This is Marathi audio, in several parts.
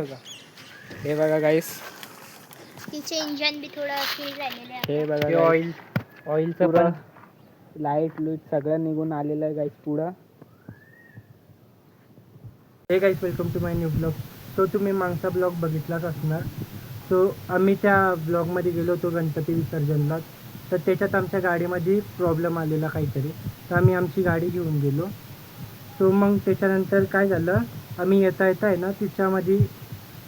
बघा हे बघा गाईस, तिचे इंजन भी थोडं फील झालेले आहे. हे बघा ऑइलचं पण लाईट लूट सगळं निघून आलेलं आहे गाईस पुढं. Hey guys, welcome to my new blog. तो तुम्ही मागचा ब्लॉग बघितलाच असणार. सो आम्ही त्या ब्लॉगमध्ये गेलो होतो गणपती विसर्जनला. तर त्याच्यात आमच्या गाडीमध्ये प्रॉब्लेम आलेला काहीतरी, तर आम्ही आमची गाडी घेऊन गेलो. सो मग त्याच्यानंतर काय झालं, आम्ही येता आहे ना तिच्यामध्ये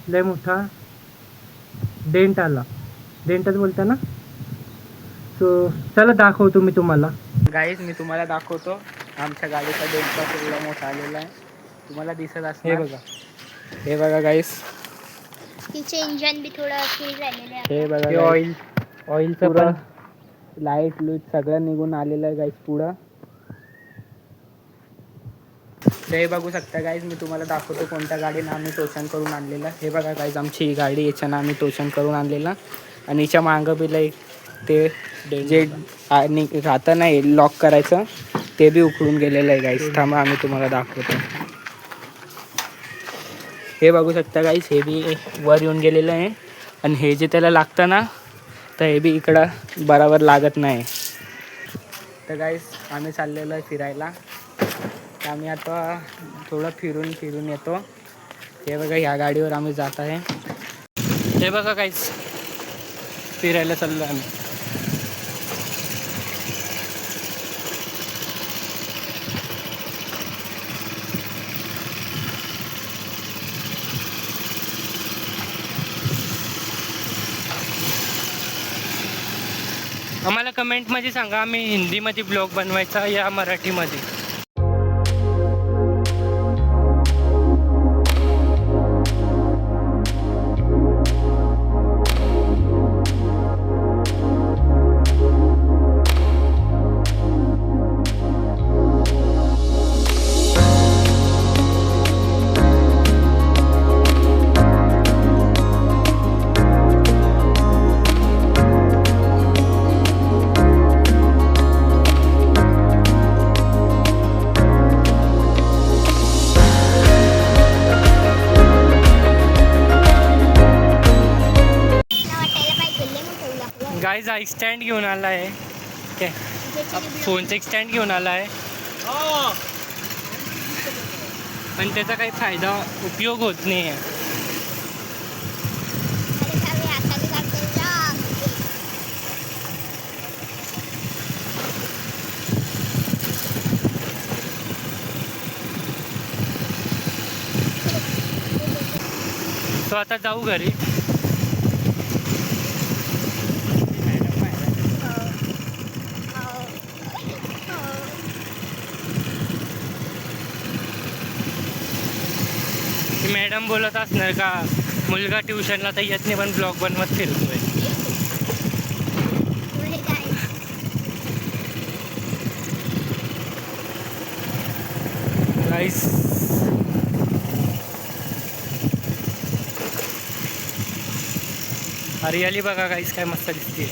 लय मोठा डेंट आला. डेंटच बोलता ना. सो चला दाखवतो मी तुम्हाला. गाईस मी तुम्हाला दाखवतो आमच्या गाडीचा डेंटचा एवढा मोठा आलेला आहे, तुम्हाला दिसत असणार. हे बघा गाईस, तिचे इंजन भी थोडं फील झालेले आहे. हे बघा ऑइलचं पण लाईट लूट सगळं निघून आलेलं आहे गाईस पुढं. हे बघू शकता गाईज, मी तुम्हाला दाखवतो कोणत्या गाडीनं आम्ही टोचन करून आणलेलं. हे बघा गाईज, आमची ही गाडी याच्यानं आम्ही टोचन करून आणलेला. आणि हिच्या मागं बिला एक ते जे राहतं नाही लॉक करायचं ते बी उखडून गेलेलं आहे गाईज. थांबा आम्ही तुम्हाला दाखवतो. हे बघू शकता गाईज, हे बी वर येऊन गेलेलं आहे. आणि हे जे त्याला लागतं ना, तर हे बी इकडं बरोबर लागत नाही. तर गाईज आम्ही चाललेलो आहे फिरायला. आम्ही आता थोडं फिरून येतो. हे बघा ह्या गाडीवर आम्ही जात आहे. हे बघा काहीच फिरायला चाललो आम्ही. आम्हाला कमेंटमध्ये सांगा, आम्ही हिंदीमध्ये ब्लॉग बनवायचा या मराठीमध्ये. गाईज हा स्टँड घेऊन आला आहे, फोनचा स्टँड घेऊन आला आहे. पण त्याचा काही फायदा उपयोग होत नाही आहे. तो आता जाऊ घरी. मॅडम बोलत असणार का मुलगा ट्युशनला तर येत नाही पण ब्लॉग बनवत फिरतोय. गाईस हरियाली बघा गाईस, काय मस्त दिसते.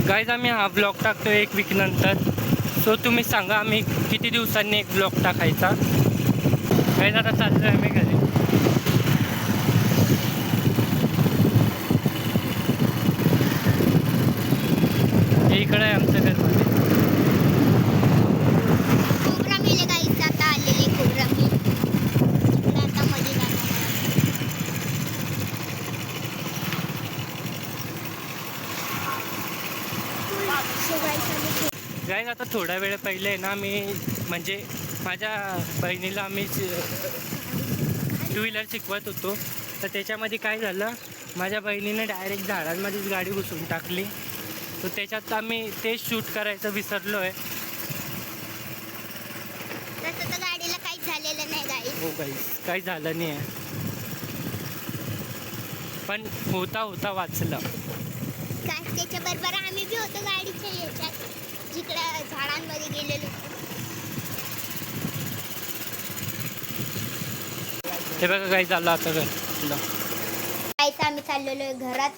गाईज आम्ही हा ब्लॉग टाकतो 1 वीक नंतर. सो तुम्ही सांगा आम्ही किती दिवसांनी एक ब्लॉग टाकायचा. गाईज आता चाललो आहे आम्ही घरी. हे इकडं आहे आमचं घर मध्ये. गाईज आता थोडा वेळ पहिले ना मी म्हणजे माझ्या बहिणीला आम्ही 2 व्हीलर शिकवत होतो. तर त्याच्यामध्ये काय झालं, माझ्या बहिणीने डायरेक्ट झाडांमध्येच गाडी घुसून टाकली. तर त्याच्यात आम्ही ते शूट करायचं विसरलो आहे. गाडीला काहीच झालेलं नाही गाईस. हो गाईस, काही झालं नाही आहे, पण होता वाचलं. त्याच्या बरोबर आम्ही बी होतो गाडीच्या याच्यात, जिकडे झाडांमध्ये गेलेलो. हे बघा काही चाललं आता घर. आम्ही चाललेलो घरात.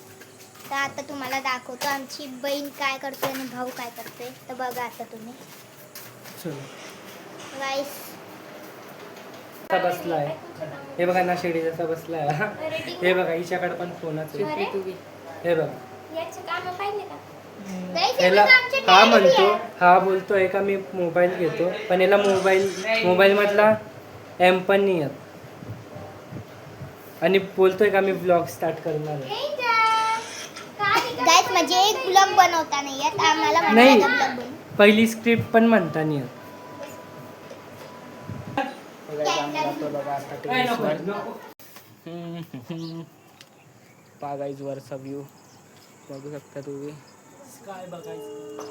तर आता तुम्हाला दाखवतो आमची बहीण काय करते आणि भाऊ काय करते. तर बघा आता तुम्ही चलो गाईस. बसलाय. हे बघा ना शिडी जसा बसलाय. हे बघा हिच्याकडे पण फोनच आहे. हे बघा याला हा म्हणतो, हा बोलतोय का मी मोबाईल घेतो, पण याला मोबाईल मधला एम पण नाही येत. आणि बोलतोय का मी ब्लॉग स्टार्ट करणार आहे. गाईस म्हणजे एक ब्लॉग बनवता नाही येत आम्हाला. नाही. ब्लॉग बनवू. पहिली स्क्रिप्ट पण म्हणता नाही येत. गाईज वरचा व्ह्यू बघू शकता तुम्ही. काय बघायचं.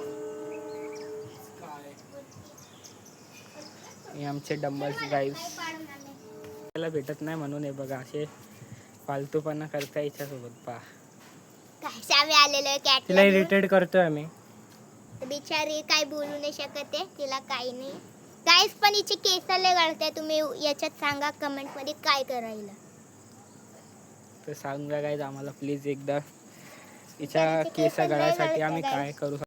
हे आमचे डंबल्स गाईज त्याला भेटत नाही म्हणून हे बघा असे फालतूपणा करता याच्यासोबत पहा. गाईस आम्ही आलेलो तिला कॅट. इरिटेट करतोय आम्ही. बिचारी काय बोलू नाही शकत आहे, तिला काही नाही. गाईस पण हिचे केस लय गळते. तुम्ही याच्यात सांगा कमेंट मध्ये काय करायला. तर सांगा गाईज आम्हाला प्लीज एकदा हिच्या हिचे केस केस लय गळायसाठी गळते आम्ही guys. काय करू शकतो.